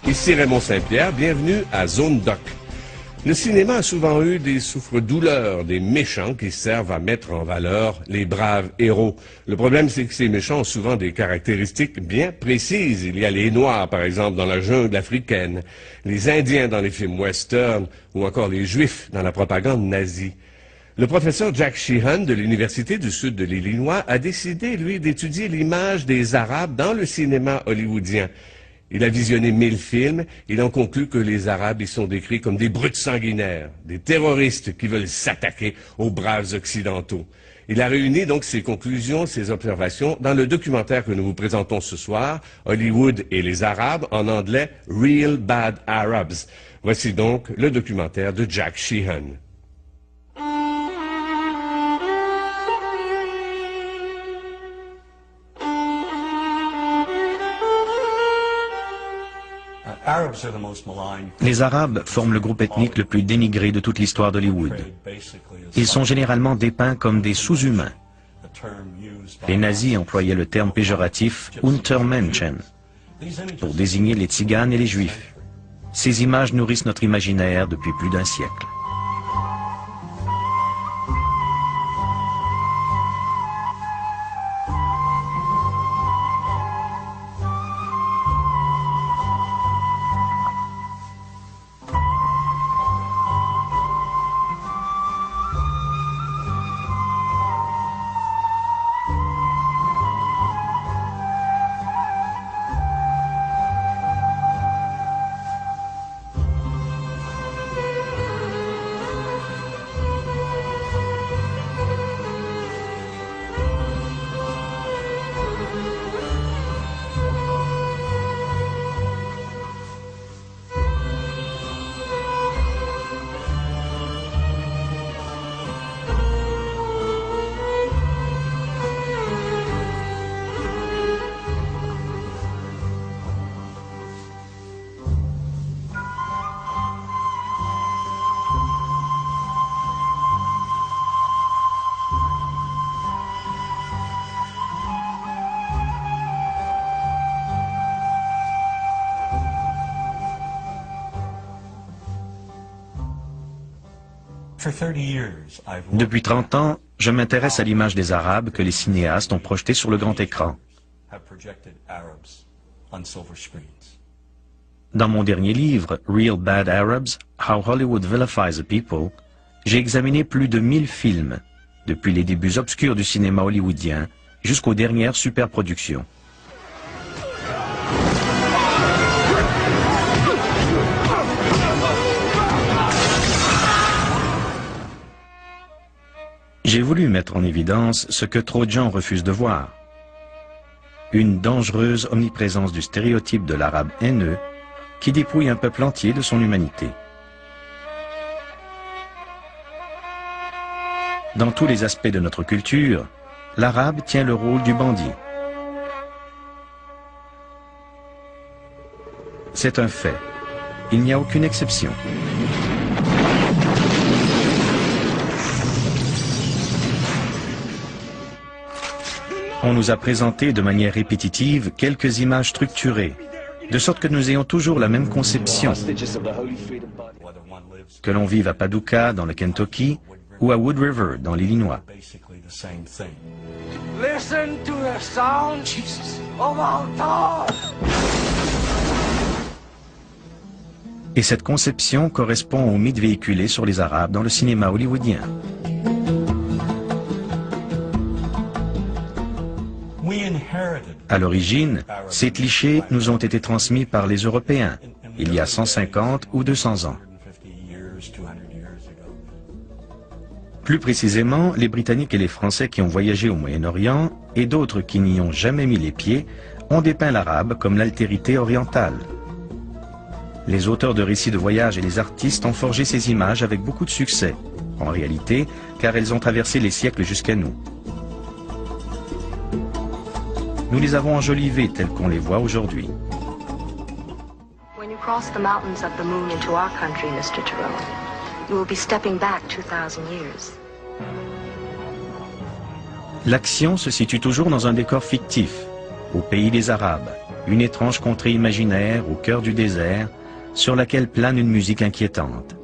Ici Raymond Saint-Pierre, bienvenue à Zone Doc. Le cinéma a souvent eu des souffre-douleurs, des méchants qui servent à mettre en valeur les braves héros. Le problème, c'est que ces méchants ont souvent des caractéristiques bien précises. Il y a les Noirs, par exemple, dans la jungle africaine, les Indiens dans les films western, ou encore les Juifs dans la propagande nazie. Le professeur Jack Sheehan de l'Université du Sud de l'Illinois a décidé, lui, d'étudier l'image des Arabes dans le cinéma hollywoodien. Il a visionné 1000 films, il en conclut que les Arabes y sont décrits comme des brutes sanguinaires, des terroristes qui veulent s'attaquer aux braves occidentaux. Il a réuni donc ses conclusions, ses observations dans le documentaire que nous vous présentons ce soir, Hollywood et les Arabes, en anglais Real Bad Arabs. Voici donc le documentaire de Jack Sheehan. Les Arabes forment le groupe ethnique le plus dénigré de toute l'histoire d'Hollywood. Ils sont généralement dépeints comme des sous-humains. Les nazis employaient le terme péjoratif « Untermenschen » pour désigner les tziganes et les juifs. Ces images nourrissent notre imaginaire depuis plus d'un siècle. Depuis 30 ans, je m'intéresse à l'image des Arabes que les cinéastes ont projetée sur le grand écran. Dans mon dernier livre, Real Bad Arabs, How Hollywood Vilifies a People, j'ai examiné plus de 1000 films, depuis les débuts obscurs du cinéma hollywoodien jusqu'aux dernières superproductions. J'ai voulu mettre en évidence ce que trop de gens refusent de voir. Une dangereuse omniprésence du stéréotype de l'arabe haineux qui dépouille un peuple entier de son humanité. Dans tous les aspects de notre culture, l'arabe tient le rôle du bandit. C'est un fait. Il n'y a aucune exception. On nous a présenté de manière répétitive quelques images structurées, de sorte que nous ayons toujours la même conception. Que l'on vive à Paducah, dans le Kentucky, ou à Wood River, dans l'Illinois. Et cette conception correspond au mythe véhiculé sur les Arabes dans le cinéma hollywoodien. À l'origine, ces clichés nous ont été transmis par les Européens, il y a 150 ou 200 ans. Plus précisément, les Britanniques et les Français qui ont voyagé au Moyen-Orient, et d'autres qui n'y ont jamais mis les pieds, ont dépeint l'arabe comme l'altérité orientale. Les auteurs de récits de voyage et les artistes ont forgé ces images avec beaucoup de succès, en réalité, car elles ont traversé les siècles jusqu'à nous. Nous les avons enjolivées telles qu'on les voit aujourd'hui. When you cross the mountains of the moon into our country, Mr. Tyrrell, you will be stepping back 2000 years. L'action se situe toujours dans un décor fictif. au pays des Arabes, une étrange contrée imaginaire au cœur du désert, sur laquelle plane une musique inquiétante.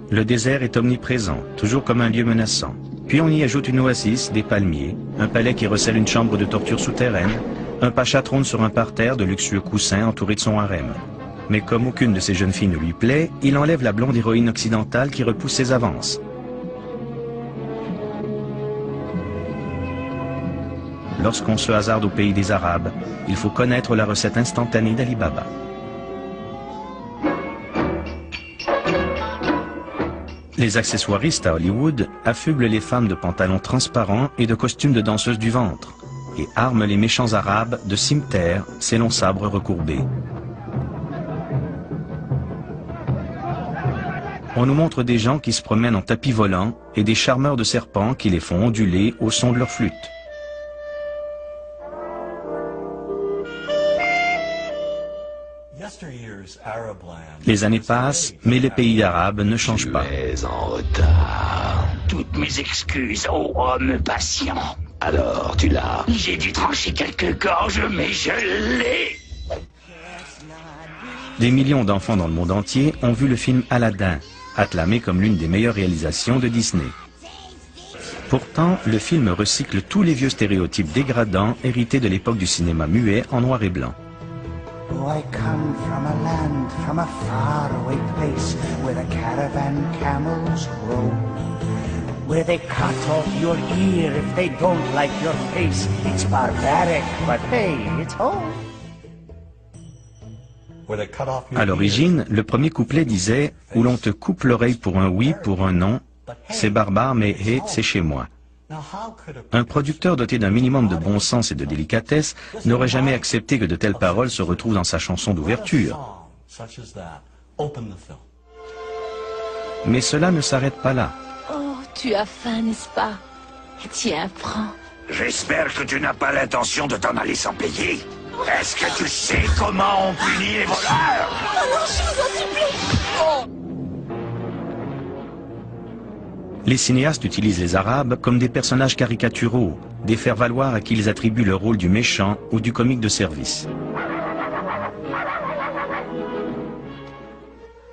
Le désert est omniprésent, toujours comme un lieu menaçant. Puis on y ajoute une oasis, des palmiers, un palais qui recèle une chambre de torture souterraine, un pacha trône sur un parterre de luxueux coussins entouré de son harem. Mais comme aucune de ces jeunes filles ne lui plaît, il enlève la blonde héroïne occidentale qui repousse ses avances. Lorsqu'on se hasarde au pays des Arabes, il faut connaître la recette instantanée d'Ali Baba. Les accessoiristes à Hollywood affublent les femmes de pantalons transparents et de costumes de danseuses du ventre, et arment les méchants arabes de cimetères, ces longs sabres recourbés. On nous montre des gens qui se promènent en tapis volant et des charmeurs de serpents qui les font onduler au son de leur flûte. Les années passent, mais les pays arabes ne changent pas. Tu es en retard. Toutes mes excuses, ô homme patient. Alors, tu l'as. J'ai dû trancher quelques gorges, mais je l'ai. Des millions d'enfants dans le monde entier ont vu le film Aladdin, acclamé comme l'une des meilleures réalisations de Disney. Pourtant, le film recycle tous les vieux stéréotypes dégradants hérités de l'époque du cinéma muet en noir et blanc. Oh, I come from a land, from a faraway place, where the caravan camels roam, where they cut off your ear if they don't like your face. It's barbaric, but hey, it's home. À l'origine, le premier couplet disait « Où l'on te coupe l'oreille pour un oui, pour un non, c'est barbare, mais hé, c'est chez moi ». Un producteur doté d'un minimum de bon sens et de délicatesse n'aurait jamais accepté que de telles paroles se retrouvent dans sa chanson d'ouverture. Mais cela ne s'arrête pas là. Oh, tu as faim, n'est-ce pas? Tiens, prends. J'espère que tu n'as pas l'intention de t'en aller sans payer. Est-ce que tu sais comment on punit les voleurs? Oh non, je vous en supplie! Oh. Les cinéastes utilisent les Arabes comme des personnages caricaturaux, des faire-valoir à qui ils attribuent le rôle du méchant ou du comique de service.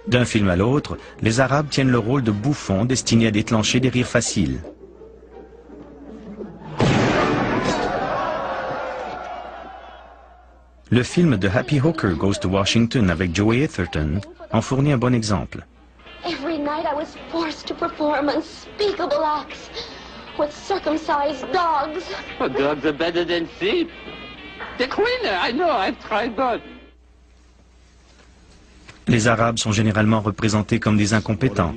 D'un film à l'autre, les Arabes tiennent le rôle de bouffons destinés à déclencher des rires faciles. Le film The Happy Hooker Goes to Washington avec Joey Atherton en fournit un bon exemple. Every night I was forced to perform unspeakable acts with circumcised dogs. Oh, dogs are better than sheep. They're cleaner, I know, I've tried both. Les Arabes sont généralement représentés comme des incompétents.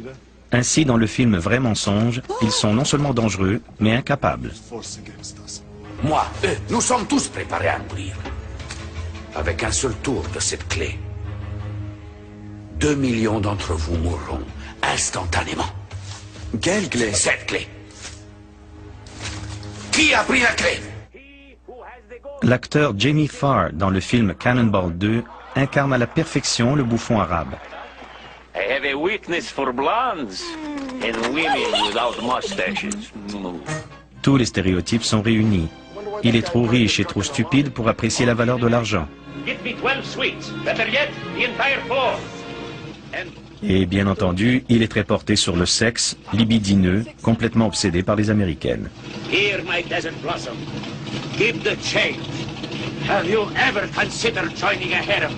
Ainsi, dans le film Vrai mensonge, ils sont non seulement dangereux, mais incapables. Moi, eux, nous sommes tous préparés à mourir. Avec un seul tour de cette clé. 2 millions d'entre vous mourront instantanément. Quelle clé? Cette clé. Qui a pris la clé? L'acteur Jamie Farr, dans le film Cannonball 2, incarne à la perfection le bouffon arabe. I have a weakness for blondes and women without mustaches. Tous les stéréotypes sont réunis. Il est trop riche et trop stupide pour apprécier la valeur de l'argent. Give me 12 sweets. Better yet, the entire 4. Et bien entendu, il est très porté sur le sexe, libidineux, complètement obsédé par les Américaines. Here, my desert blossom. Give the change. Have you ever considered joining a harem?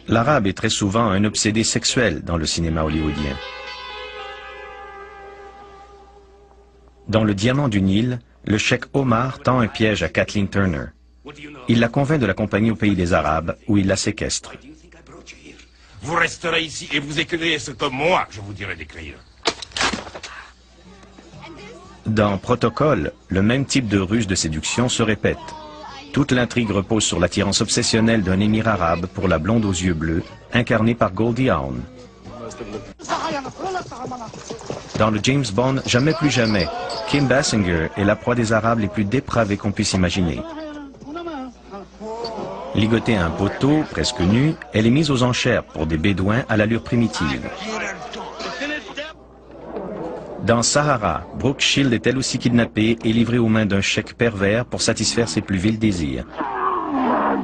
L'arabe est très souvent un obsédé sexuel dans le cinéma hollywoodien. Dans Le Diamant du Nil, le cheikh Omar tend un piège à Kathleen Turner. Il la convainc de l'accompagner au pays des Arabes, où il la séquestre. Vous resterez ici et vous écrirez ce que moi, je vous dirai d'écrire. Dans Protocole, le même type de ruse de séduction se répète. Toute l'intrigue repose sur l'attirance obsessionnelle d'un émir arabe pour la blonde aux yeux bleus, incarnée par Goldie Hawn. Dans le James Bond Jamais plus jamais, Kim Basinger est la proie des Arabes les plus dépravés qu'on puisse imaginer. Ligotée à un poteau, presque nue, elle est mise aux enchères pour des bédouins à l'allure primitive. Dans Sahara, Brooke Shield est elle aussi kidnappée et livrée aux mains d'un cheikh pervers pour satisfaire ses plus vils désirs.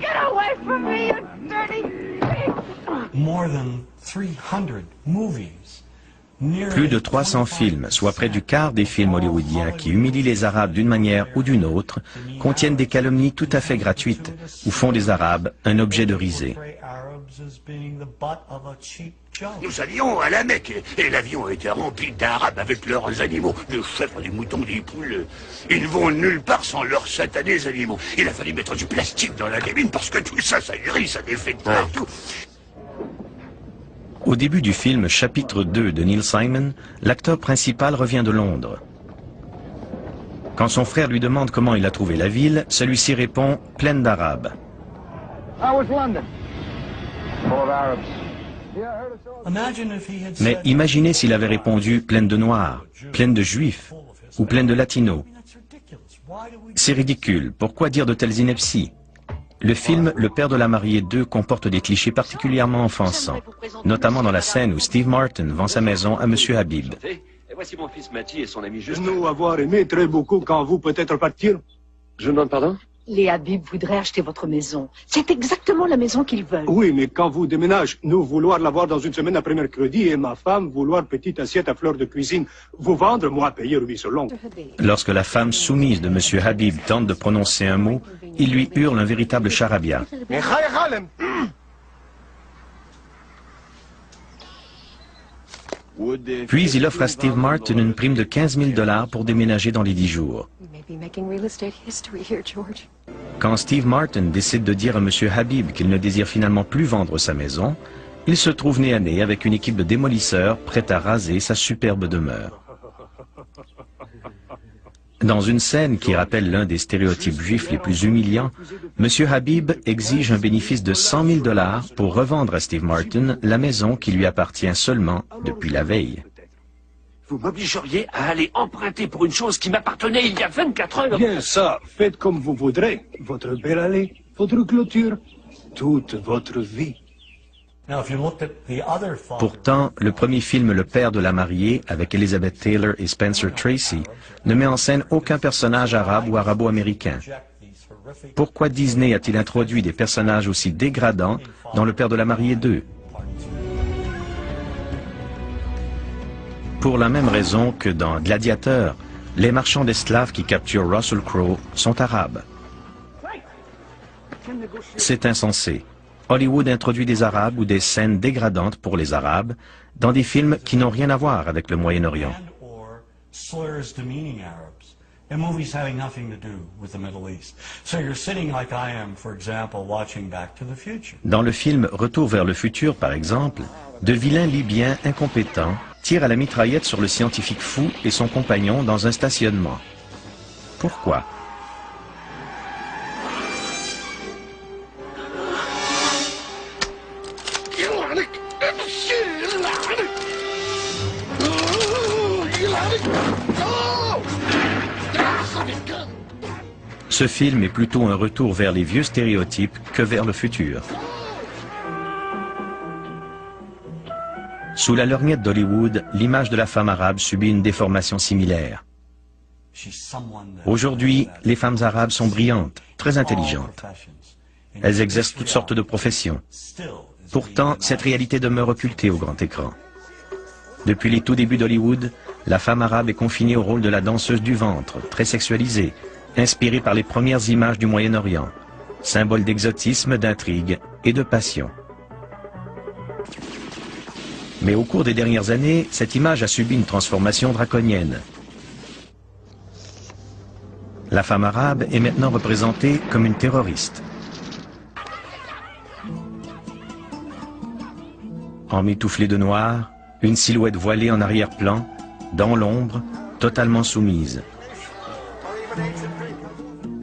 Get away from me, you dirty pig! More than 300 movies. Plus de 300 films, soit près du quart des films hollywoodiens qui humilient les Arabes d'une manière ou d'une autre, contiennent des calomnies tout à fait gratuites ou font des Arabes un objet de risée. Nous allions à la Mecque et l'avion était rempli d'Arabes avec leurs animaux, des chèvres, des moutons, des poules. Ils ne vont nulle part sans leurs satanés animaux. Il a fallu mettre du plastique dans la cabine parce que tout ça, ça grille, ça défait de partout. Au début du film Chapitre 2 de Neil Simon, l'acteur principal revient de Londres. Quand son frère lui demande comment il a trouvé la ville, celui-ci répond « pleine d'Arabes ». Mais imaginez s'il avait répondu « pleine de Noirs »,« pleine de Juifs » ou « pleine de Latinos ». C'est ridicule, pourquoi dire de telles inepties? Le film Le Père de la mariée 2 comporte des clichés particulièrement offensants, notamment dans la scène où Steve Martin vend sa maison à M. Habib. Voici mon fils Matty et son ami Justin. Nous avoir aimé très beaucoup quand vous peut-être partir. Je demande pardon? Les Habib voudraient acheter votre maison. C'est exactement la maison qu'ils veulent. Oui, mais quand vous déménagez, nous vouloir l'avoir dans une semaine après mercredi et ma femme vouloir petite assiette à fleurs de cuisine. Vous vendre, moi payer le selon. Lorsque la femme soumise de M. Habib tente de prononcer un mot, il lui hurle un véritable charabia. Puis il offre à Steve Martin une prime de 15 000 $ pour déménager dans les 10 jours. Quand Steve Martin décide de dire à M. Habib qu'il ne désire finalement plus vendre sa maison, il se trouve nez à nez avec une équipe de démolisseurs prête à raser sa superbe demeure. Dans une scène qui rappelle l'un des stéréotypes juifs les plus humiliants, M. Habib exige un bénéfice de 100 000 $ pour revendre à Steve Martin la maison qui lui appartient seulement depuis la veille. Vous m'obligeriez à aller emprunter pour une chose qui m'appartenait il y a 24 heures. Bien ça, faites comme vous voudrez. Votre belle allée, votre clôture, toute votre vie. Pourtant, le premier film Le Père de la mariée, avec Elizabeth Taylor et Spencer Tracy, ne met en scène aucun personnage arabe ou arabo-américain. Pourquoi Disney a-t-il introduit des personnages aussi dégradants dans Le Père de la mariée 2? Pour la même raison que dans Gladiateur, les marchands d'esclaves qui capturent Russell Crowe sont arabes. C'est insensé. Hollywood introduit des Arabes ou des scènes dégradantes pour les Arabes dans des films qui n'ont rien à voir avec le Moyen-Orient. Dans le film Retour vers le futur, par exemple, de vilains Libyens incompétents tirent à la mitraillette sur le scientifique fou et son compagnon dans un stationnement. Pourquoi ? Ce film est plutôt un retour vers les vieux stéréotypes que vers le futur. Sous la lorgnette d'Hollywood, l'image de la femme arabe subit une déformation similaire. Aujourd'hui, les femmes arabes sont brillantes, très intelligentes. Elles exercent toutes sortes de professions. Pourtant, cette réalité demeure occultée au grand écran. Depuis les tout débuts d'Hollywood, la femme arabe est confinée au rôle de la danseuse du ventre, très sexualisée, inspirée par les premières images du Moyen-Orient, symbole d'exotisme, d'intrigue et de passion. Mais au cours des dernières années, cette image a subi une transformation draconienne. La femme arabe est maintenant représentée comme une terroriste. Emmitouflée de noir, une silhouette voilée en arrière-plan, dans l'ombre, totalement soumise.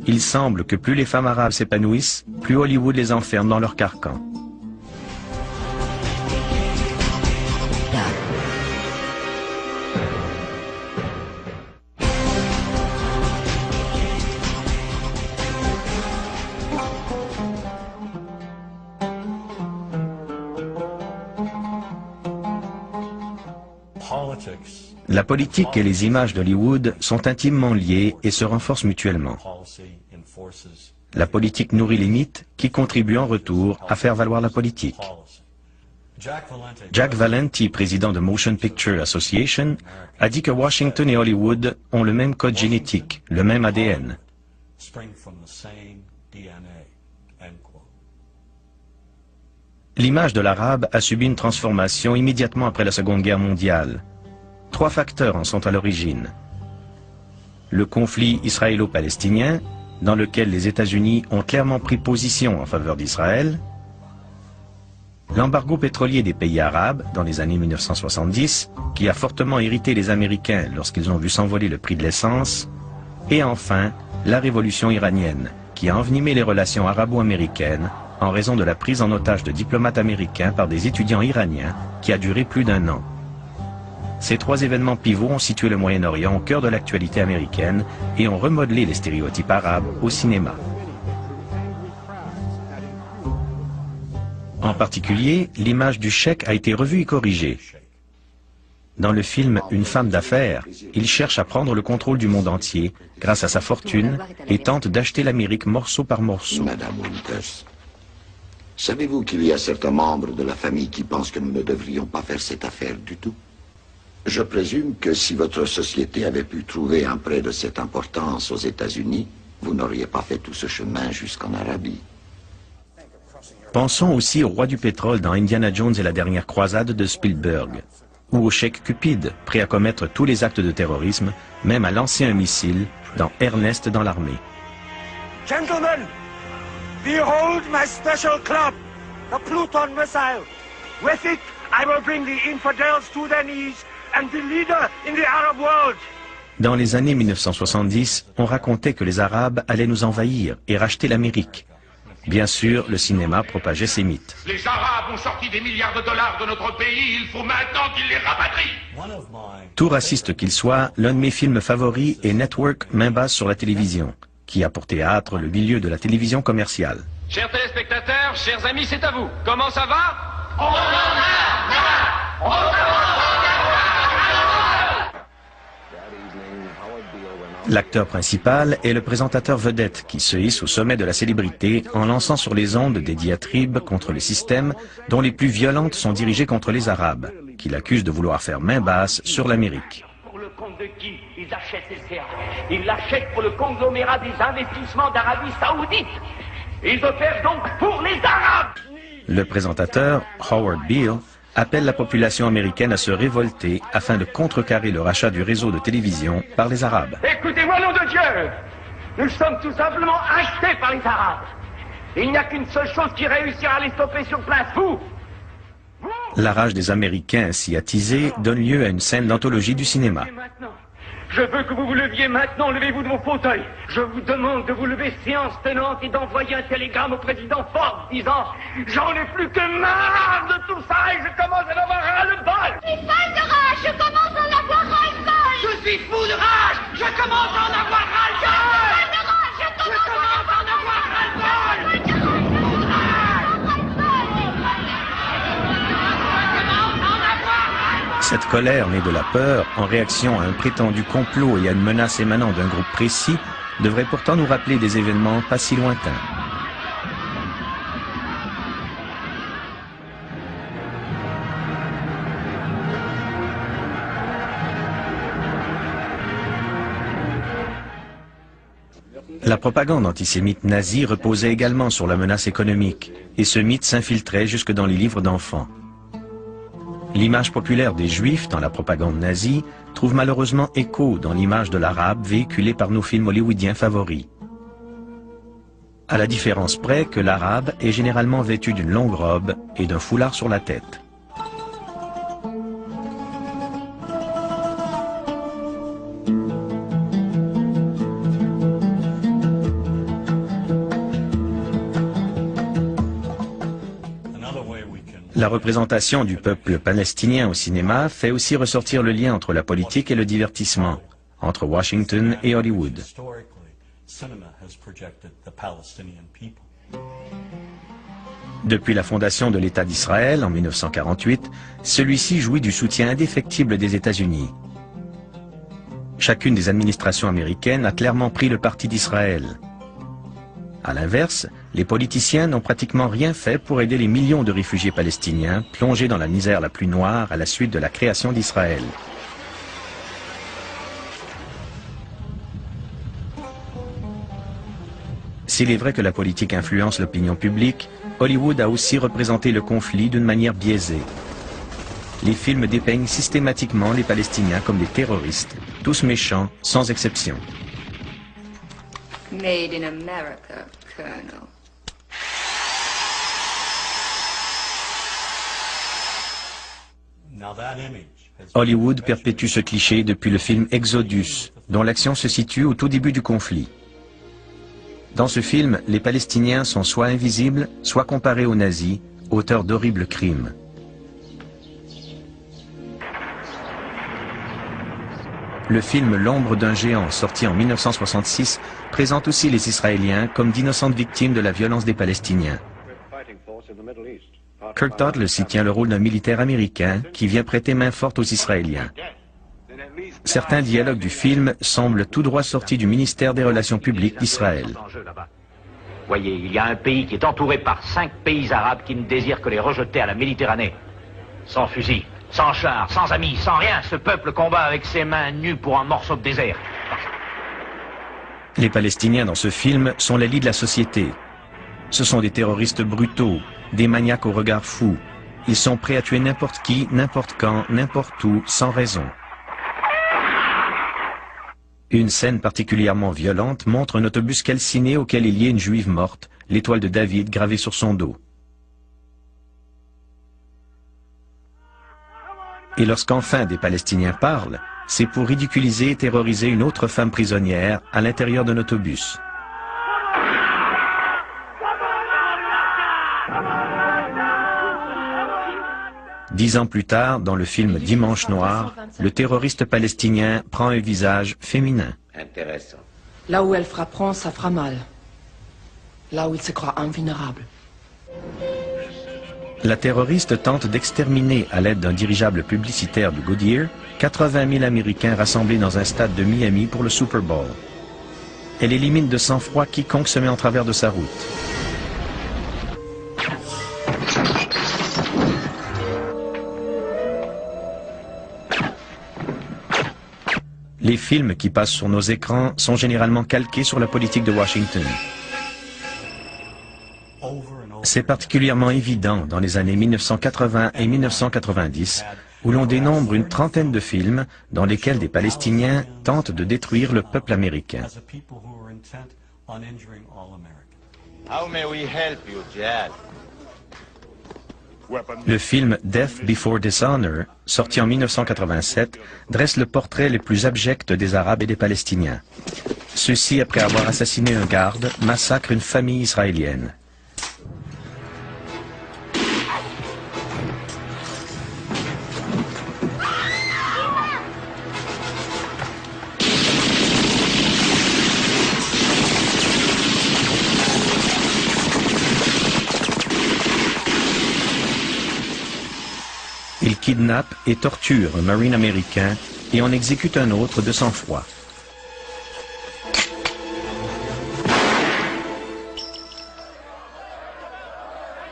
Il semble que plus les femmes arabes s'épanouissent, plus Hollywood les enferme dans leur carcan. La politique et les images d'Hollywood sont intimement liées et se renforcent mutuellement. La politique nourrit les mythes qui contribuent en retour à faire valoir la politique. Jack Valenti, président de Motion Picture Association, a dit que Washington et Hollywood ont le même code génétique, le même ADN. L'image de l'arabe a subi une transformation immédiatement après la Seconde Guerre mondiale. 3 facteurs en sont à l'origine. Le conflit israélo-palestinien, dans lequel les États-Unis ont clairement pris position en faveur d'Israël, l'embargo pétrolier des pays arabes dans les années 1970, qui a fortement irrité les Américains lorsqu'ils ont vu s'envoler le prix de l'essence, et enfin, la révolution iranienne, qui a envenimé les relations arabo-américaines en raison de la prise en otage de diplomates américains par des étudiants iraniens qui a duré plus d'1 an. Ces 3 événements pivots ont situé le Moyen-Orient au cœur de l'actualité américaine et ont remodelé les stéréotypes arabes au cinéma. En particulier, l'image du cheikh a été revue et corrigée. Dans le film Une femme d'affaires, il cherche à prendre le contrôle du monde entier grâce à sa fortune et tente d'acheter l'Amérique morceau par morceau. Madame Winters, savez-vous qu'il y a certains membres de la famille qui pensent que nous ne devrions pas faire cette affaire du tout? Je présume que si votre société avait pu trouver un prêt de cette importance aux États-Unis, vous n'auriez pas fait tout ce chemin jusqu'en Arabie. Pensons aussi au roi du pétrole dans Indiana Jones et la dernière croisade de Spielberg, ou au cheikh Cupid, prêt à commettre tous les actes de terrorisme, même à lancer un missile dans Ernest dans l'armée. Gentlemen, behold my special club, the Pluton missile. With it, I will bring the infidels to their knees and be leader in the Arab world. Dans les années 1970, on racontait que les Arabes allaient nous envahir et racheter l'Amérique. Bien sûr, le cinéma propageait ces mythes. Les Arabes ont sorti des milliards de dollars de notre pays, il faut maintenant qu'ils les rapatrient. Tout raciste qu'il soit, l'un de mes films favoris est Network, main basse sur la télévision, qui a pour théâtre le milieu de la télévision commerciale. Chers téléspectateurs, chers amis, c'est à vous. Comment ça va? L'acteur principal est le présentateur vedette qui se hisse au sommet de la célébrité en lançant sur les ondes des diatribes contre le système dont les plus violentes sont dirigées contre les Arabes, qu'il accuse de vouloir faire main basse sur l'Amérique. Pour le compte de qui ils achètent LCA? Ils l'achètent pour le conglomérat des investissements d'Arabie Saoudite. Ils opèrent donc pour les Arabes. Le présentateur, Howard Beale, appelle la population américaine à se révolter afin de contrecarrer le rachat du réseau de télévision par les Arabes. Écoutez-moi, nom de Dieu! Nous sommes tout simplement achetés par les Arabes. Il n'y a qu'une seule chose qui réussira à les stopper sur place, vous! La rage des Américains ainsi attisée donne lieu à une scène d'anthologie du cinéma. Je veux que vous vous leviez maintenant, levez-vous de vos fauteuils. Je vous demande de vous lever séance tenante et d'envoyer un télégramme au président Ford disant « J'en ai plus que marre de tout ça et je commence à en avoir ras-le-bol !» Je suis folle de rage, je commence à en avoir ras-le-bol. Je suis fou de rage, je commence à en avoir ras-le-bol. Je suis folle de rage, je commence à en avoir ras-le-bol. Cette colère née de la peur, en réaction à un prétendu complot et à une menace émanant d'un groupe précis, devrait pourtant nous rappeler des événements pas si lointains. La propagande antisémite nazie reposait également sur la menace économique, et ce mythe s'infiltrait jusque dans les livres d'enfants. L'image populaire des Juifs dans la propagande nazie trouve malheureusement écho dans l'image de l'Arabe véhiculée par nos films hollywoodiens favoris. À la différence près que l'Arabe est généralement vêtu d'une longue robe et d'un foulard sur la tête. La représentation du peuple palestinien au cinéma fait aussi ressortir le lien entre la politique et le divertissement, entre Washington et Hollywood. Depuis la fondation de l'État d'Israël en 1948, celui-ci jouit du soutien indéfectible des États-Unis. Chacune des administrations américaines a clairement pris le parti d'Israël. À l'inverse, les politiciens n'ont pratiquement rien fait pour aider les millions de réfugiés palestiniens plongés dans la misère la plus noire à la suite de la création d'Israël. S'il est vrai que la politique influence l'opinion publique, Hollywood a aussi représenté le conflit d'une manière biaisée. Les films dépeignent systématiquement les Palestiniens comme des terroristes, tous méchants, sans exception. Made in America, Colonel. Hollywood perpétue ce cliché depuis le film Exodus, dont l'action se situe au tout début du conflit. Dans ce film, les Palestiniens sont soit invisibles, soit comparés aux nazis, auteurs d'horribles crimes. Le film L'ombre d'un géant, sorti en 1966, présente aussi les Israéliens comme d'innocentes victimes de la violence des Palestiniens. Kirk Tuttle s'y tient le rôle d'un militaire américain qui vient prêter main forte aux Israéliens. Certains dialogues du film semblent tout droit sortis du ministère des Relations publiques d'Israël. Voyez, il y a un pays qui est entouré par 5 pays arabes qui ne désirent que les rejeter à la Méditerranée. Sans fusil, sans chars, sans amis, sans rien, ce peuple combat avec ses mains nues pour un morceau de désert. Les Palestiniens dans ce film sont la lie de la société. Ce sont des terroristes brutaux, des maniaques au regard fou. Ils sont prêts à tuer n'importe qui, n'importe quand, n'importe où, sans raison. Une scène particulièrement violente montre un autobus calciné auquel il y a une juive morte, l'étoile de David gravée sur son dos. Et lorsqu'enfin des Palestiniens parlent, c'est pour ridiculiser et terroriser une autre femme prisonnière à l'intérieur d'un autobus. Dix ans plus tard, dans le film Dimanche Noir, le terroriste palestinien prend un visage féminin. Intéressant. Là où elle frapperont, ça fera mal. Là où il se croit invulnérable. La terroriste tente d'exterminer à l'aide d'un dirigeable publicitaire de Goodyear 80 000 Américains rassemblés dans un stade de Miami pour le Super Bowl. Elle élimine de sang-froid quiconque se met en travers de sa route. Les films qui passent sur nos écrans sont généralement calqués sur la politique de Washington. C'est particulièrement évident dans les années 1980 et 1990, où l'on dénombre une trentaine de films dans lesquels des Palestiniens tentent de détruire le peuple américain. How may we help you, Jad? Le film Death Before Dishonor, sorti en 1987, dresse le portrait le plus abject des Arabes et des Palestiniens. Ceux-ci, après avoir assassiné un garde, massacrent une famille israélienne. Ils kidnappent et torturent un marine américain et en exécutent un autre de sang-froid.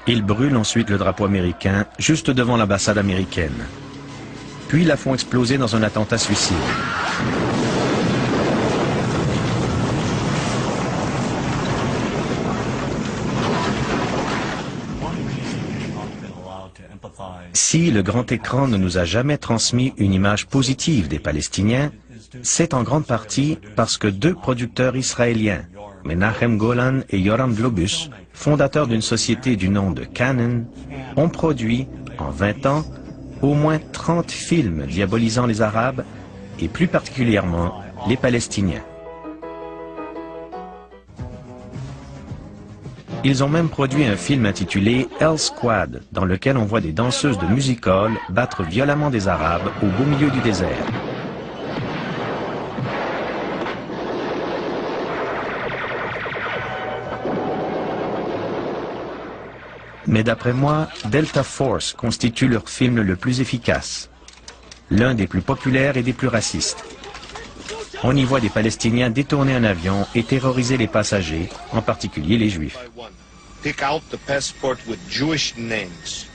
Ils brûlent ensuite le drapeau américain juste devant l'ambassade américaine. Puis la font exploser dans un attentat suicide. Si le grand écran ne nous a jamais transmis une image positive des Palestiniens, c'est en grande partie parce que deux producteurs israéliens, Menachem Golan et Yoram Globus, fondateurs d'une société du nom de Cannon, ont produit, en 20 ans, au moins 30 films diabolisant les Arabes et plus particulièrement les Palestiniens. Ils ont même produit un film intitulé Hell Squad, dans lequel on voit des danseuses de music hall battre violemment des Arabes au beau milieu du désert. Mais d'après moi, Delta Force constitue leur film le plus efficace, l'un des plus populaires et des plus racistes. on y voit des Palestiniens détourner un avion et terroriser les passagers, en particulier les Juifs. Pick out the passport with Jewish names.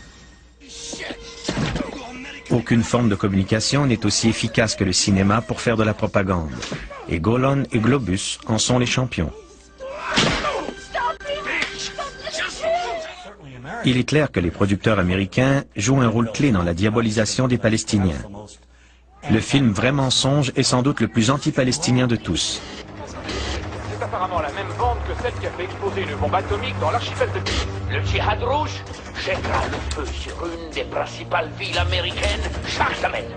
Aucune forme de communication n'est aussi efficace que le cinéma pour faire de la propagande. Et Golan et Globus en sont les champions. Il est clair que les producteurs américains jouent un rôle clé dans la diabolisation des Palestiniens. Le film Vrai mensonge est sans doute le plus anti-palestinien de tous. C'est apparemment la même bande que celle qui a fait exploser une bombe atomique dans l'archipel de Cuba. Le djihad rouge jettera le feu sur une des principales villes américaines chaque semaine.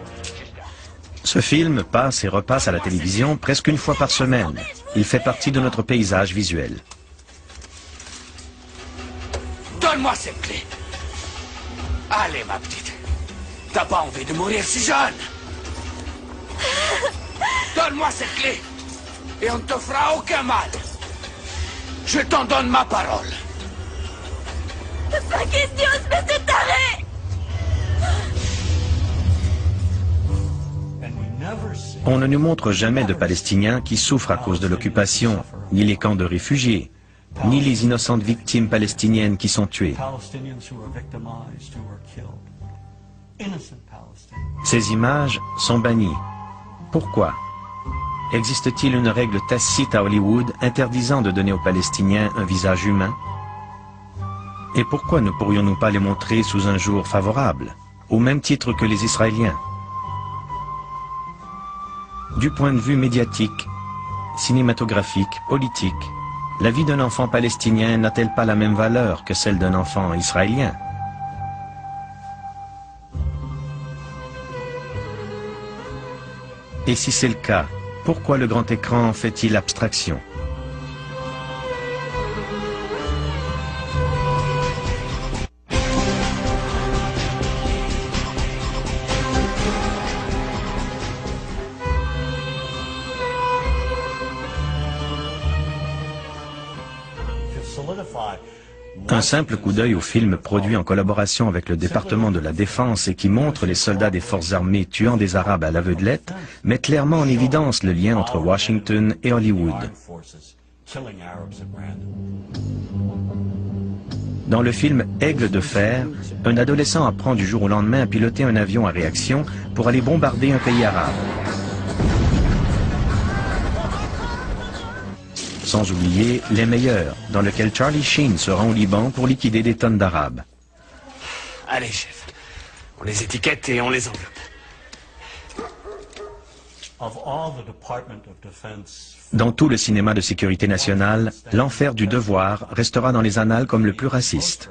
Ce film passe et repasse à la télévision presque une fois par semaine. Il fait partie de notre paysage visuel. Donne-moi cette clé. Allez, ma petite. T'as pas envie de mourir si jeune. Donne-moi cette clé. Et on ne te fera aucun mal. Je t'en donne ma parole. Pas question, espèce de taré! On ne nous montre jamais de Palestiniens qui souffrent à cause de l'occupation, ni les camps de réfugiés, ni les innocentes victimes palestiniennes qui sont tuées. Ces images sont bannies. Pourquoi? Existe-t-il une règle tacite à Hollywood interdisant de donner aux Palestiniens un visage humain? Et pourquoi ne pourrions-nous pas les montrer sous un jour favorable, au même titre que les Israéliens? Du point de vue médiatique, cinématographique, politique, la vie d'un enfant palestinien n'a-t-elle pas la même valeur que celle d'un enfant israélien? Et si c'est le cas, pourquoi le grand écran fait-il abstraction? Un simple coup d'œil au film produit en collaboration avec le département de la Défense et qui montre les soldats des forces armées tuant des Arabes à l'aveuglette met clairement en évidence le lien entre Washington et Hollywood. Dans le film Aigle de fer, un adolescent apprend du jour au lendemain à piloter un avion à réaction pour aller bombarder un pays arabe. Sans oublier Les Meilleurs, dans lequel Charlie Sheen se rend au Liban pour liquider des tonnes d'Arabes. Allez, chef. On les étiquette et on les enveloppe. Dans tout le cinéma de sécurité nationale, l'enfer du devoir restera dans les annales comme le plus raciste.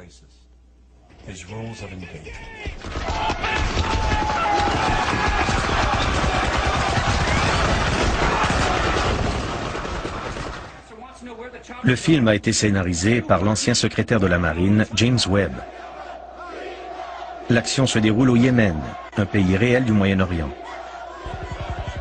Le film a été scénarisé par l'ancien secrétaire de la Marine, James Webb. L'action se déroule au Yémen, un pays réel du Moyen-Orient.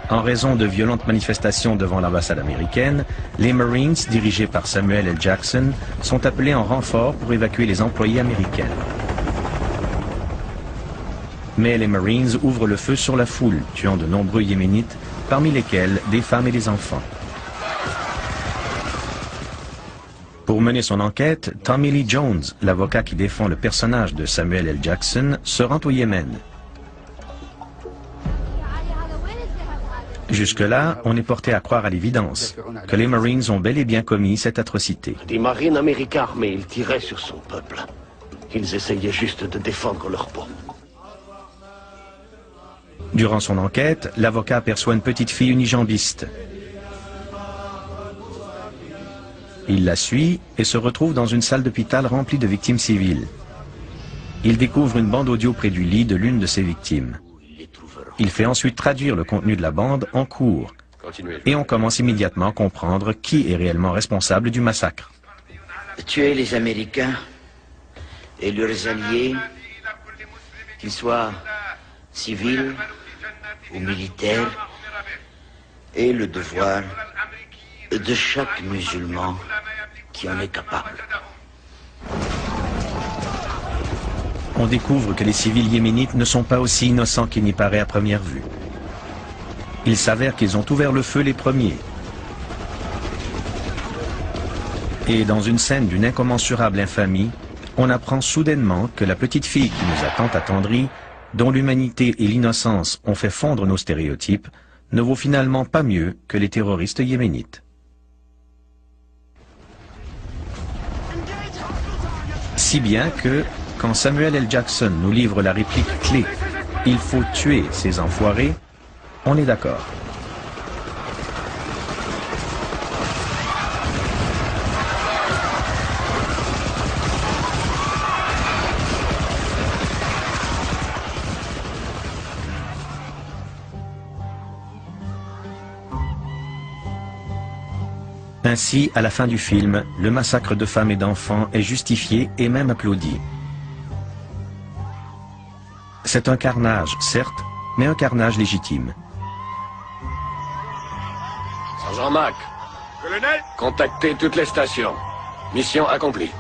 En raison de violentes manifestations devant l'ambassade américaine, les Marines, dirigés par Samuel L. Jackson, sont appelés en renfort pour évacuer les employés américains. Mais les Marines ouvrent le feu sur la foule, tuant de nombreux Yéménites, parmi lesquels des femmes et des enfants. Pour mener son enquête, Tommy Lee Jones, l'avocat qui défend le personnage de Samuel L. Jackson, se rend au Yémen. Jusque-là, on est porté à croire à l'évidence que les Marines ont bel et bien commis cette atrocité. Des marines américains armés, ils tiraient sur son peuple. Ils essayaient juste de défendre leur peau. Durant son enquête, l'avocat aperçoit une petite fille unijambiste. Il la suit et se retrouve dans une salle d'hôpital remplie de victimes civiles. Il découvre une bande audio près du lit de l'une de ses victimes. Il fait ensuite traduire le contenu de la bande en cours. Et on commence immédiatement à comprendre qui est réellement responsable du massacre. Tuer les Américains et leurs alliés, qu'ils soient civils ou militaires, est le devoir de chaque musulman qui en est capable. On découvre que les civils yéménites ne sont pas aussi innocents qu'il n'y paraît à première vue. Il s'avère qu'ils ont ouvert le feu les premiers. Et dans une scène d'une incommensurable infamie, on apprend soudainement que la petite fille qui nous a tant attendris, dont l'humanité et l'innocence ont fait fondre nos stéréotypes, ne vaut finalement pas mieux que les terroristes yéménites. Si bien que, quand Samuel L. Jackson nous livre la réplique clé « Il faut tuer ces enfoirés », on est d'accord. Ainsi, à la fin du film, le massacre de femmes et d'enfants est justifié et même applaudi. C'est un carnage, certes, mais un carnage légitime. Sergent Mac. Colonel. Contactez toutes les stations. Mission accomplie.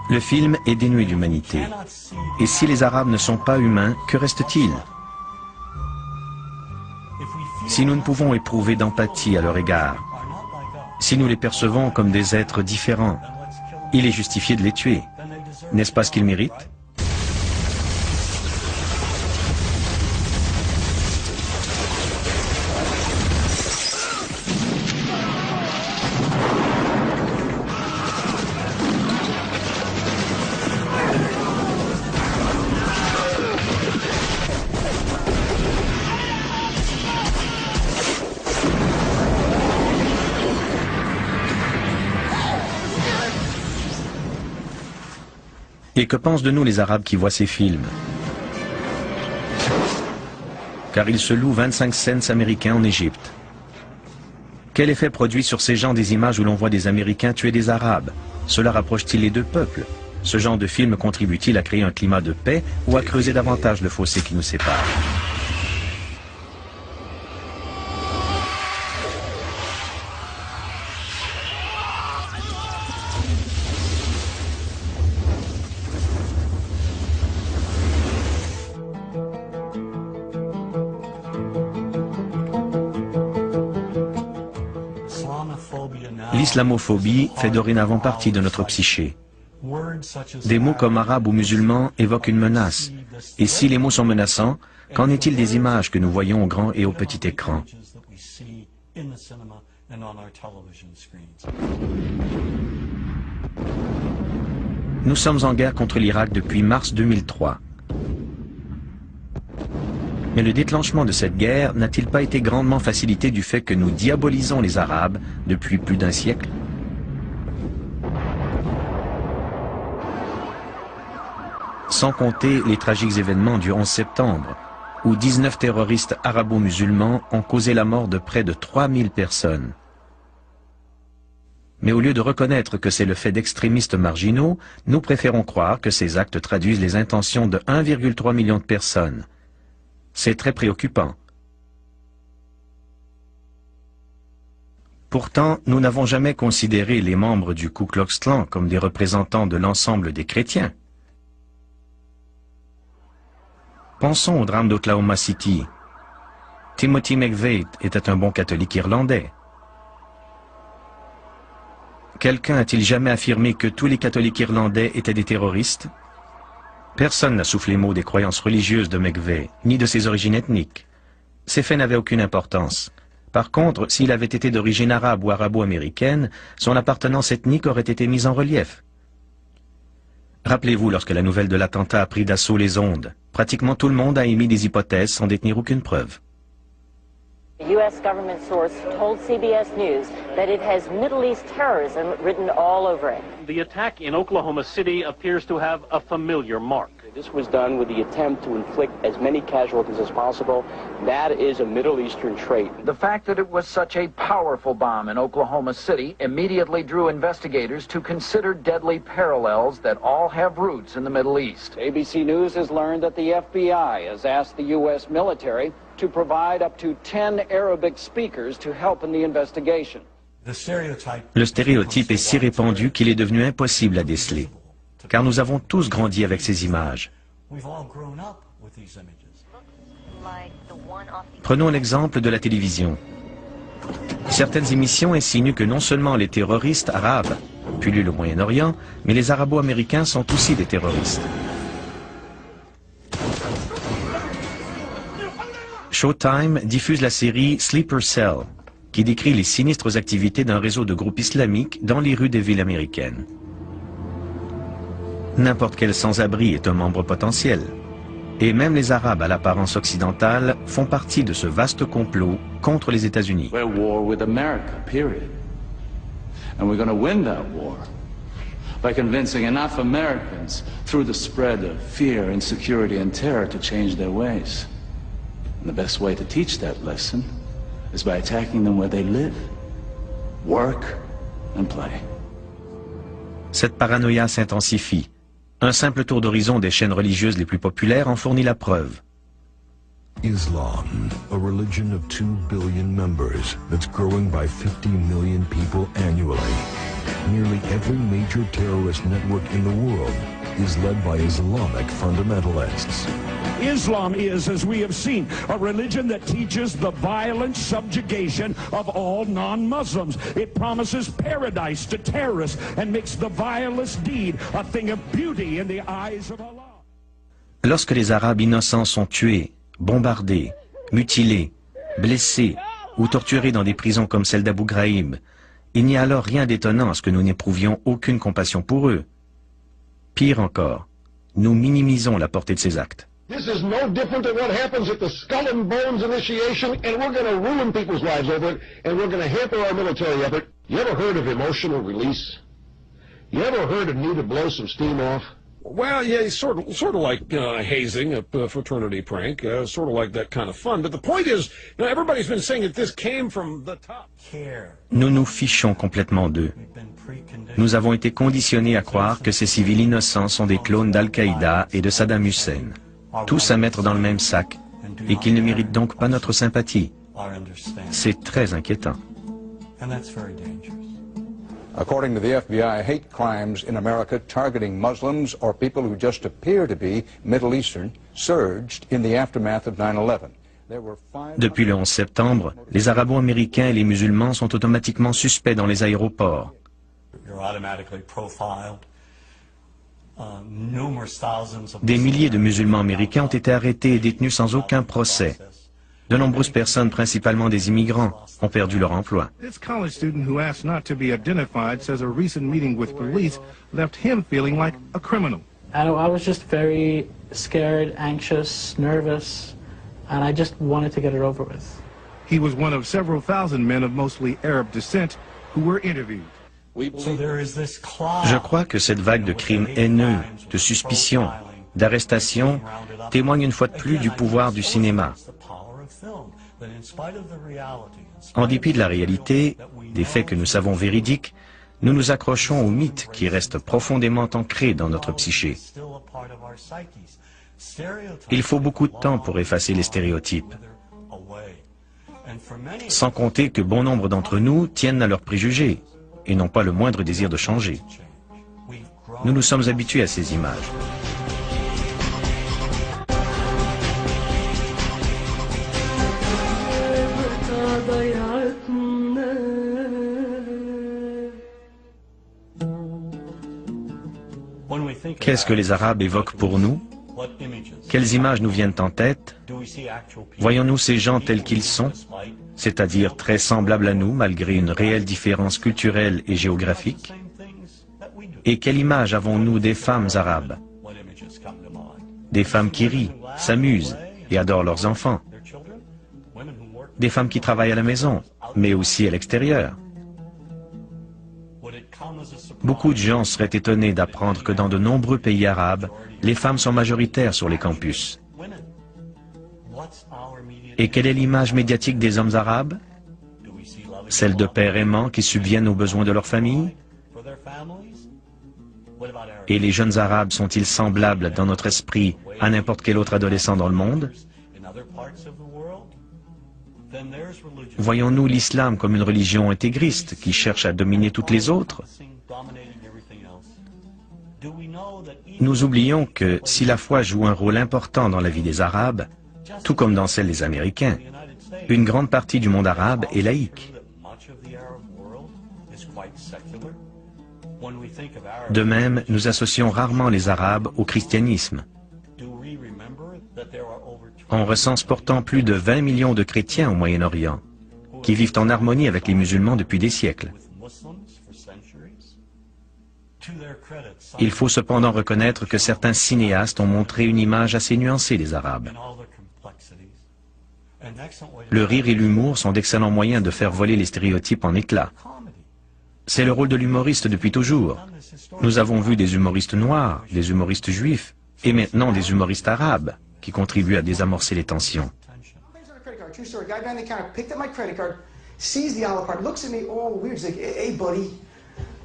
Le film est dénué d'humanité. Et si les Arabes ne sont pas humains, que reste-t-il? Si nous ne pouvons éprouver d'empathie à leur égard, si nous les percevons comme des êtres différents, il est justifié de les tuer. N'est-ce pas ce qu'ils méritent? Et que pensent de nous les Arabes qui voient ces films? Car ils se louent 25 cents américains en Égypte. Quel effet produit sur ces gens des images où l'on voit des Américains tuer des Arabes? Cela rapproche-t-il les deux peuples? Ce genre de film contribue-t-il à créer un climat de paix ou à creuser davantage le fossé qui nous sépare? L'islamophobie fait dorénavant partie de notre psyché. Des mots comme arabe ou musulman évoquent une menace. Et si les mots sont menaçants, qu'en est-il des images que nous voyons au grand et au petit écran? Nous sommes en guerre contre l'Irak depuis mars 2003. Mais le déclenchement de cette guerre n'a-t-il pas été grandement facilité du fait que nous diabolisons les Arabes depuis plus d'un siècle? Sans compter les tragiques événements du 11 septembre, où 19 terroristes arabo-musulmans ont causé la mort de près de 3000 personnes. Mais au lieu de reconnaître que c'est le fait d'extrémistes marginaux, nous préférons croire que ces actes traduisent les intentions de 1,3 million de personnes. C'est très préoccupant. Pourtant, nous n'avons jamais considéré les membres du Ku Klux Klan comme des représentants de l'ensemble des chrétiens. Pensons au drame d'Oklahoma City. Timothy McVeigh était un bon catholique irlandais. Quelqu'un a-t-il jamais affirmé que tous les catholiques irlandais étaient des terroristes? Personne n'a soufflé mot des croyances religieuses de McVeigh, ni de ses origines ethniques. Ces faits n'avaient aucune importance. Par contre, s'il avait été d'origine arabe ou arabo-américaine, son appartenance ethnique aurait été mise en relief. Rappelez-vous lorsque la nouvelle de l'attentat a pris d'assaut les ondes. Pratiquement tout le monde a émis des hypothèses sans détenir aucune preuve. A U.S. government source told CBS News that it has Middle East terrorism written all over it. The attack in Oklahoma City appears to have a familiar mark. This was done with the attempt to inflict as many casualties as possible. That is a Middle Eastern trait. The fact that it was such a powerful bomb in Oklahoma City immediately drew investigators to consider deadly parallels that all have roots in the Middle East. ABC News has learned that the FBI has asked the U.S. military to provide up to 10 Arabic speakers to help in the investigation. Le stéréotype est si répandu qu'il est devenu impossible à déceler, car nous avons tous grandi avec ces images. Prenons l'exemple de la télévision. Certaines émissions insinuent que non seulement les terroristes arabes pullulent au Moyen-Orient, mais les Arabo-Américains sont aussi des terroristes. Showtime diffuse la série Sleeper Cell, qui décrit les sinistres activités d'un réseau de groupes islamiques dans les rues des villes américaines. N'importe quel sans-abri est un membre potentiel. Et même les Arabes à l'apparence occidentale font partie de ce vaste complot contre les États-Unis. We're at war with America, period. And we're going to win that war by convincing enough Americans through the spread of fear, insecurity, and terror to change their ways. And the best way to teach that lesson is by attacking them where they live, work, and play. Cette paranoïa s'intensifie. Un simple tour d'horizon des chaînes religieuses les plus populaires en fournit la preuve. Islam, a religion of 2 billion members that's growing by 50 million people annually. Nearly every major terrorist network in the world is led by Islamic fundamentalists. Islam is, as we have seen, a religion that teaches the violent subjugation of all non-Muslims. It promises paradise to terrorists and makes the vilest deed a thing of beauty in the eyes of Allah. Lorsque les Arabes innocents sont tués, bombardés, mutilés, blessés ou torturés dans des prisons comme celle d'Abu Ghraib, il n'y a alors rien d'étonnant à ce que nous n'éprouvions aucune compassion pour eux. Pire encore, nous minimisons la portée de ces actes. This is no different than what happens at the Skull and Bones initiation, and we're going to ruin people's lives over it, and we're going to hamper our military effort. You ever heard of emotional release? You ever heard of need to blow some steam off? Well, yeah, sort of like hazing, a fraternity prank, sort of like that kind of fun. But the point is, you know, everybody's been saying that this came from the top. Nous nous fichons complètement d'eux. Nous avons été conditionnés à croire que ces civils innocents sont des clones d'Al-Qaïda et de Saddam Hussein, tous à mettre dans le même sac, et qu'ils ne méritent donc pas notre sympathie. C'est très inquiétant. According to the FBI, hate crimes in America targeting Muslims or people who just appear to be Middle Eastern surged in the aftermath of 9/11. Depuis le 11 septembre, les Arabo-Américains et les musulmans sont automatiquement suspects dans les aéroports. Des milliers de musulmans américains ont été arrêtés et détenus sans aucun procès. De nombreuses personnes, principalement des immigrants, ont perdu leur emploi. This college student who asked not to be identified says a recent meeting with police left him feeling like a criminal. I was just very scared, anxious, nervous, and I just wanted to get it over with. He was one of several thousand men of mostly Arab descent who were interviewed. Je crois que cette vague de crimes haineux, de suspicions, d'arrestations témoigne une fois de plus du pouvoir du cinéma. En dépit de la réalité, des faits que nous savons véridiques, nous nous accrochons aux mythes qui restent profondément ancrés dans notre psyché. Il faut beaucoup de temps pour effacer les stéréotypes. Sans compter que bon nombre d'entre nous tiennent à leurs préjugés et n'ont pas le moindre désir de changer. Nous nous sommes habitués à ces images. Qu'est-ce que les Arabes évoquent pour nous? Quelles images nous viennent en tête? Voyons-nous ces gens tels qu'ils sont, c'est-à-dire très semblables à nous malgré une réelle différence culturelle et géographique? Et quelle image avons-nous des femmes arabes? Des femmes qui rient, s'amusent et adorent leurs enfants. Des femmes qui travaillent à la maison, mais aussi à l'extérieur. Beaucoup de gens seraient étonnés d'apprendre que dans de nombreux pays arabes, les femmes sont majoritaires sur les campus. Et quelle est l'image médiatique des hommes arabes? Celle de pères aimants qui subviennent aux besoins de leur famille? Et les jeunes arabes sont-ils semblables dans notre esprit à n'importe quel autre adolescent dans le monde? Voyons-nous l'islam comme une religion intégriste qui cherche à dominer toutes les autres? Nous oublions que si la foi joue un rôle important dans la vie des Arabes, tout comme dans celle des Américains. Une grande partie du monde arabe est laïque. De même, nous associons rarement les Arabes au christianisme. On recense pourtant plus de 20 millions de chrétiens au Moyen-Orient, qui vivent en harmonie avec les musulmans depuis des siècles. Il faut cependant reconnaître que certains cinéastes ont montré une image assez nuancée des Arabes. Le rire et l'humour sont d'excellents moyens de faire voler les stéréotypes en éclats. C'est le rôle de l'humoriste depuis toujours. Nous avons vu des humoristes noirs, des humoristes juifs, et maintenant des humoristes arabes, qui contribuent à désamorcer les tensions. True story. Guy behind the counter picked up my credit card, sees the Olive card, looks at me all weird. He's like, "Hey, buddy,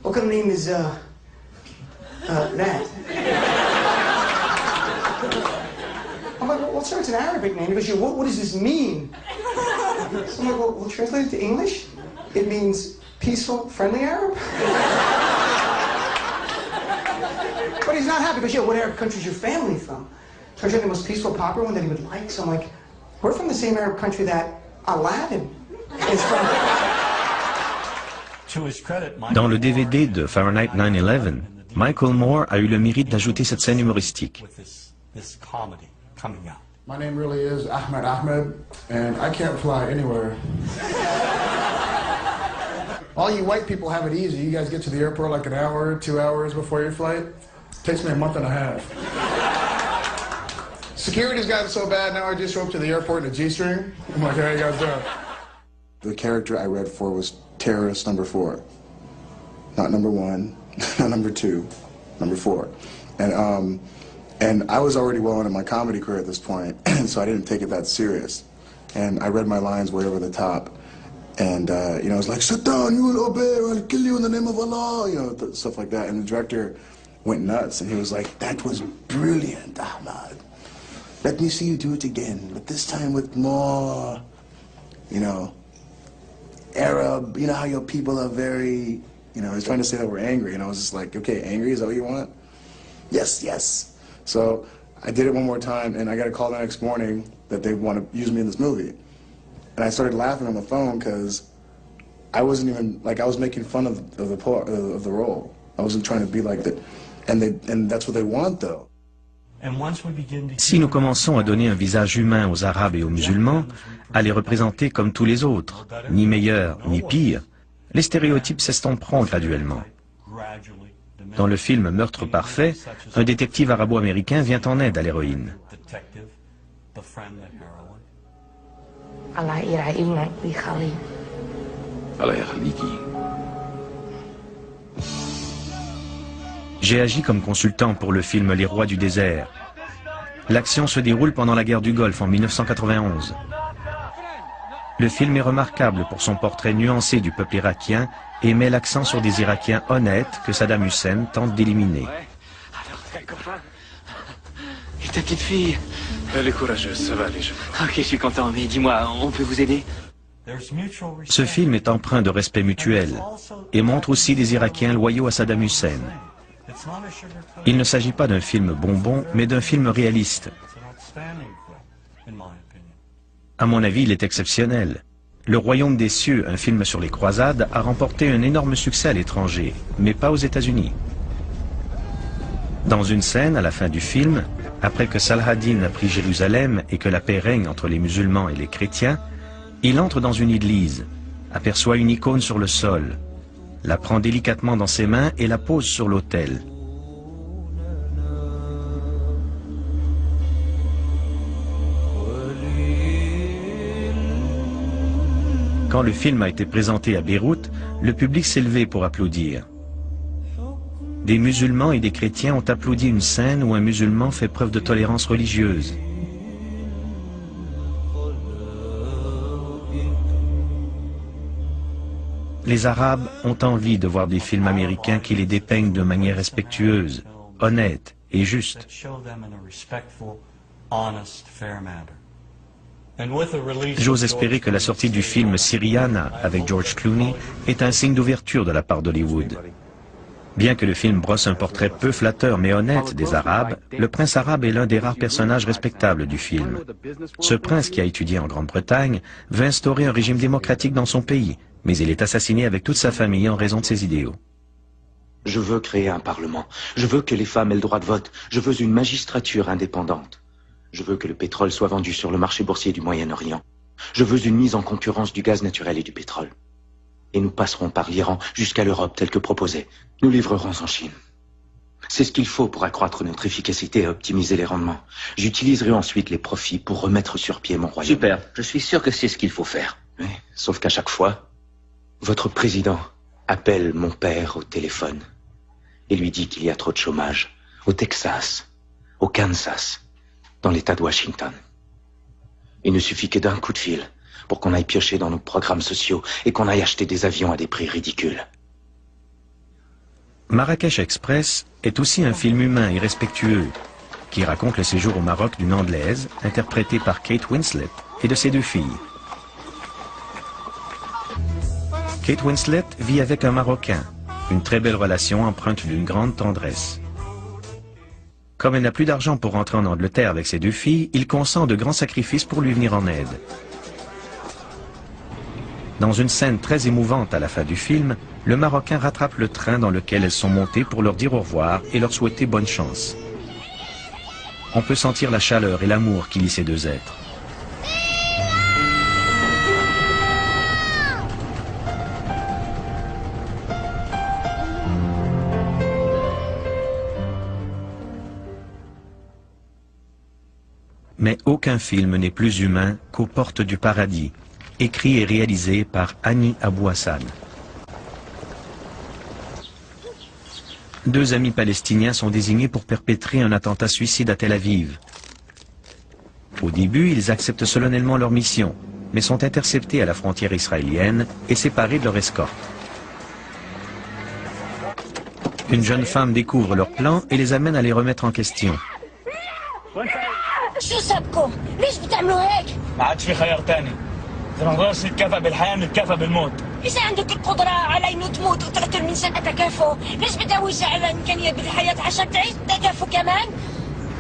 what kind of name is that?" I'm like, "Well, sir, it's an Arabic name." He goes, "Yeah, what does this mean?" So I'm like, "Well, translate it to English. It means peaceful, friendly Arab." But he's not happy because, "Yeah, what Arab country is your family from?" So I showed him the most peaceful, popular one that he would like. So I'm like, "We're from the same Arab country that Aladdin is from." Dans le DVD de Fahrenheit 9/11, Michael Moore a eu le mérite d'ajouter cette scène humoristique. My name really is Ahmed Ahmed, and I can't fly anywhere. All you white people have it easy. You guys get to the airport like an hour, 2 hours before your flight. It takes me a month and a half. Security's gotten so bad now I just show up to the airport in a G-string. I'm like, "How you guys doing?" The character I read for was terrorist number 4. Not number 1, not number 2, number 4. And I was already well into my comedy career at this point, so I didn't take it that serious. And I read my lines way over the top. And, I was like, "Sit down, you will obey, or I'll kill you in the name of Allah," stuff like that. And the director went nuts, and he was like, "That was brilliant, Ahmad. Let me see you do it again, but this time with more, Arab, you know how your people are very, he's trying to say that we're angry, and I was just like, "Okay, angry, is that what you want?" "Yes, yes." So I did it one more time, and I got a call the next morning that they want to use me in this movie. And I started laughing on the phone because I wasn't even, I was making fun of the role. I wasn't trying to be like that. And that's what they want, though. Si nous commençons à donner un visage humain aux Arabes et aux musulmans, à les représenter comme tous les autres, ni meilleurs ni pires, les stéréotypes s'estomperont graduellement. Dans le film Meurtre parfait, un détective arabo-américain vient en aide à l'héroïne. J'ai agi comme consultant pour le film Les Rois du désert. L'action se déroule pendant la guerre du Golfe en 1991. Le film est remarquable pour son portrait nuancé du peuple irakien et met l'accent sur des Irakiens honnêtes que Saddam Hussein tente d'éliminer. Et ta petite fille? Elle est courageuse, ça va aller, je crois. Ok, je suis content, mais dis-moi, on peut vous aider? Ce film est empreint de respect mutuel et montre aussi des Irakiens loyaux à Saddam Hussein. Il ne s'agit pas d'un film bonbon, mais d'un film réaliste. À mon avis, il est exceptionnel. Le Royaume des cieux, un film sur les croisades, a remporté un énorme succès à l'étranger, mais pas aux États-Unis. Dans une scène, à la fin du film, après que Saladin a pris Jérusalem et que la paix règne entre les musulmans et les chrétiens, il entre dans une église, aperçoit une icône sur le sol, la prend délicatement dans ses mains et la pose sur l'autel. Quand le film a été présenté à Beyrouth, le public s'est levé pour applaudir. Des musulmans et des chrétiens ont applaudi une scène où un musulman fait preuve de tolérance religieuse. Les Arabes ont envie de voir des films américains qui les dépeignent de manière respectueuse, honnête et juste. J'ose espérer que la sortie du film Syriana avec George Clooney est un signe d'ouverture de la part d'Hollywood. Bien que le film brosse un portrait peu flatteur mais honnête des Arabes, le prince arabe est l'un des rares personnages respectables du film. Ce prince, qui a étudié en Grande-Bretagne, veut instaurer un régime démocratique dans son pays, mais il est assassiné avec toute sa famille en raison de ses idéaux. Je veux créer un parlement. Je veux que les femmes aient le droit de vote. Je veux une magistrature indépendante. Je veux que le pétrole soit vendu sur le marché boursier du Moyen-Orient. Je veux une mise en concurrence du gaz naturel et du pétrole. Et nous passerons par l'Iran jusqu'à l'Europe tel que proposé. Nous livrerons en Chine. C'est ce qu'il faut pour accroître notre efficacité et optimiser les rendements. J'utiliserai ensuite les profits pour remettre sur pied mon royaume. Super, je suis sûr que c'est ce qu'il faut faire. Oui, sauf qu'à chaque fois, votre président appelle mon père au téléphone et lui dit qu'il y a trop de chômage au Texas, au Kansas, dans l'État de Washington. Il ne suffit que d'un coup de fil pour qu'on aille piocher dans nos programmes sociaux et qu'on aille acheter des avions à des prix ridicules. Marrakech Express est aussi un film humain et respectueux qui raconte le séjour au Maroc d'une Anglaise, interprétée par Kate Winslet, et de ses deux filles. Kate Winslet vit avec un Marocain, une très belle relation empreinte d'une grande tendresse. Comme elle n'a plus d'argent pour rentrer en Angleterre avec ses deux filles, il consent de grands sacrifices pour lui venir en aide. Dans une scène très émouvante à la fin du film, le Marocain rattrape le train dans lequel elles sont montées pour leur dire au revoir et leur souhaiter bonne chance. On peut sentir la chaleur et l'amour qui lient ces deux êtres. Mais aucun film n'est plus humain qu'aux portes du paradis, écrit et réalisé par Hani Abou Hassan. Deux amis palestiniens sont désignés pour perpétrer un attentat suicide à Tel Aviv. Au début, ils acceptent solennellement leur mission, mais sont interceptés à la frontière israélienne et séparés de leur escorte. Une jeune femme découvre leur plan et les amène à les remettre en question. شو سبكم؟ ليش بتعملوا هيك؟ ما عادش في خيار تاني. إذا ما نقدرش نتكافئ بالحياة نتكافئ بالموت. إذا عندك القدرة على إنه تموت وتقتل من سنة تكافؤ، ليش بتدوج على إمكانية بالحياة عشان تعيش تكافؤ كمان؟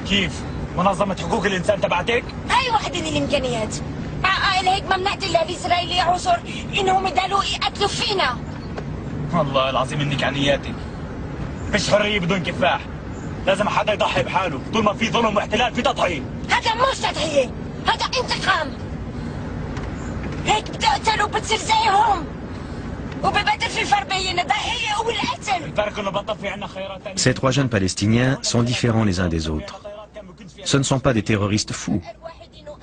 كيف؟ منظمة حقوق الإنسان تبعتك؟ هاي وحدة الإمكانيات. عقائل هيك ممنعت الإسرائيلي عذر إنهم يدالوا يقتلوا فينا. والله العظيم إنك عنياتك. مش حرية بدون كفاح. لازم حدا يضحي بحاله، طول ما في ظلم واحتلال في تضحية. هذا مش تضحية، هذا انتقام. هيك بتقتل وبتصير زيهم. وببدل في الفرق بين الضحية والقتل. الفرق إنه بطل في عنا خيارات تانية. Ces trois jeunes Palestiniens sont différents les uns des autres. Ce ne sont pas des terroristes fous,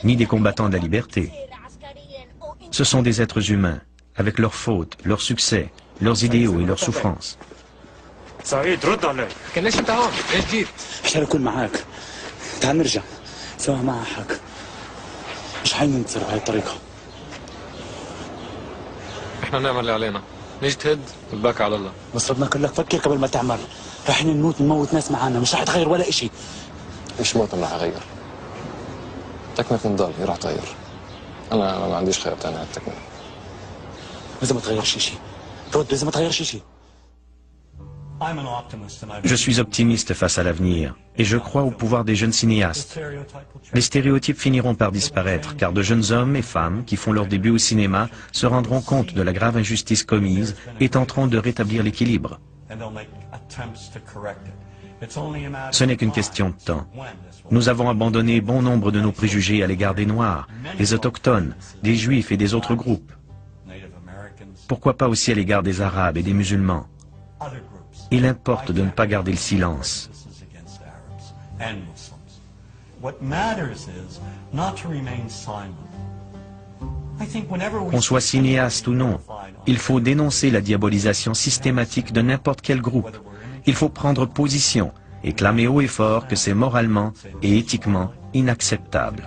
ni des combattants de la liberté. Ce sont des êtres humains, avec leurs fautes, leurs succès, leurs idéaux et leurs souffrances. سعيد رد علي. كان ليش انت هون؟ ليش جيت؟ عشان اكون معاك. تعال نرجع سوا مع حق. مش حننتصر بهاي الطريقة. احنا نعمل اللي علينا. نجتهد والباقي على الله. بس ربنا كلك فكر قبل ما تعمل. رح نموت ناس معانا، مش رح تغير ولا اشي. مش موت رح اغير. تكملة نضل هي رح تغير. انا ما عنديش خيار تاني على التكملة. إذا ما تغيرش شيء. رد إذا ما تغيرش شيء. Je suis optimiste face à l'avenir et je crois au pouvoir des jeunes cinéastes. Les stéréotypes finiront par disparaître car de jeunes hommes et femmes qui font leur début au cinéma se rendront compte de la grave injustice commise et tenteront de rétablir l'équilibre. Ce n'est qu'une question de temps. Nous avons abandonné bon nombre de nos préjugés à l'égard des Noirs, des Autochtones, des Juifs et des autres groupes. Pourquoi pas aussi à l'égard des Arabes et des musulmans? Il importe de ne pas garder le silence. Qu'on soit cinéaste ou non, il faut dénoncer la diabolisation systématique de n'importe quel groupe. Il faut prendre position et clamer haut et fort que c'est moralement et éthiquement inacceptable.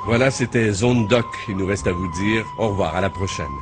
Voilà, c'était Zone Doc. Il nous reste à vous dire au revoir, à la prochaine.